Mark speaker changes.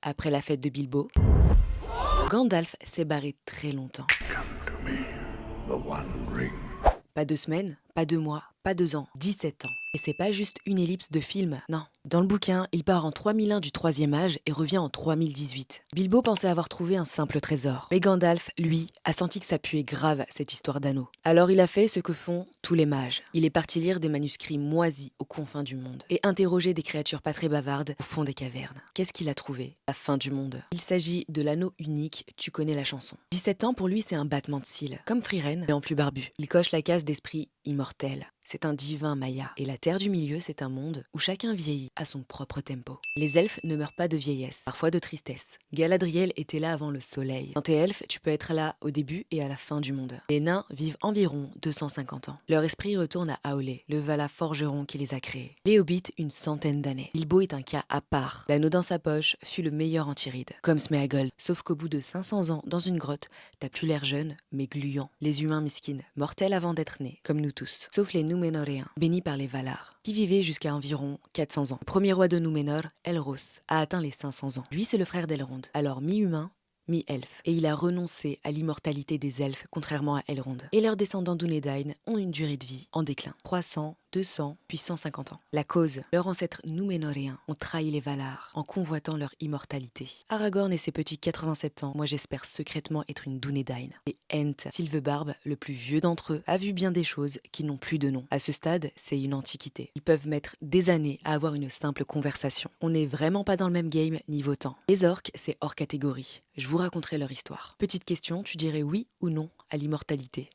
Speaker 1: après la fête de Bilbo, Gandalf s'est barré très longtemps.
Speaker 2: Come to me, the One Ring.
Speaker 1: Pas 2 semaines, pas 2 mois, pas 2 ans, 17 ans. Et c'est pas juste une ellipse de film, non. Dans le bouquin, il part en 3001 du troisième âge et revient en 3018. Bilbo pensait avoir trouvé un simple trésor. Mais Gandalf, lui, a senti que ça puait grave cette histoire d'anneau. Alors il a fait ce que font tous les mages. Il est parti lire des manuscrits moisis aux confins du monde et interroger des créatures pas très bavardes au fond des cavernes. Qu'est-ce qu'il a trouvé? La fin du monde. Il s'agit de l'anneau unique, tu connais la chanson. 17 ans pour lui, c'est un battement de cils, comme Frieren, mais en plus barbu. Il coche la case d'esprit immortel. C'est un divin Maya. Et la Terre du Milieu, c'est un monde où chacun vieillit à son propre tempo. Les elfes ne meurent pas de vieillesse, parfois de tristesse. Galadriel était là avant le soleil. Quand t'es elfe, tu peux être là au début et à la fin du monde. Les nains vivent environ 250 ans. Leur esprit retourne à Aolé, le Vala forgeron qui les a créés. Les hobbits, une centaine d'années. Bilbo est un cas à part. L'anneau dans sa poche fut le meilleur anti-rides, comme Sméagol. Sauf qu'au bout de 500 ans, dans une grotte, t'as plus l'air jeune, mais gluant. Les humains miskines, mortels avant d'être nés, comme nous tous. Sauf les Núménoréens, bénis par les Valar, qui vivaient jusqu'à environ 400 ans. Le premier roi de Núménor, Elros, a atteint les 500 ans. Lui, c'est le frère d'Elrond, alors mi-humain, mi-elfe. Et il a renoncé à l'immortalité des elfes, contrairement à Elrond. Et leurs descendants d'Únédain ont une durée de vie en déclin. 300, 200, puis 150 ans. La cause, leurs ancêtres Núménoréens ont trahi les Valar en convoitant leur immortalité. Aragorn et ses petits 87 ans, moi j'espère secrètement être une Dúnédain. Et Ent, Sylvebarbe, le plus vieux d'entre eux, a vu bien des choses qui n'ont plus de nom. À ce stade, c'est une antiquité. Ils peuvent mettre des années à avoir une simple conversation. On n'est vraiment pas dans le même game niveau temps. Les orques, c'est hors catégorie. Je vous raconterai leur histoire. Petite question, tu dirais oui ou non à l'immortalité?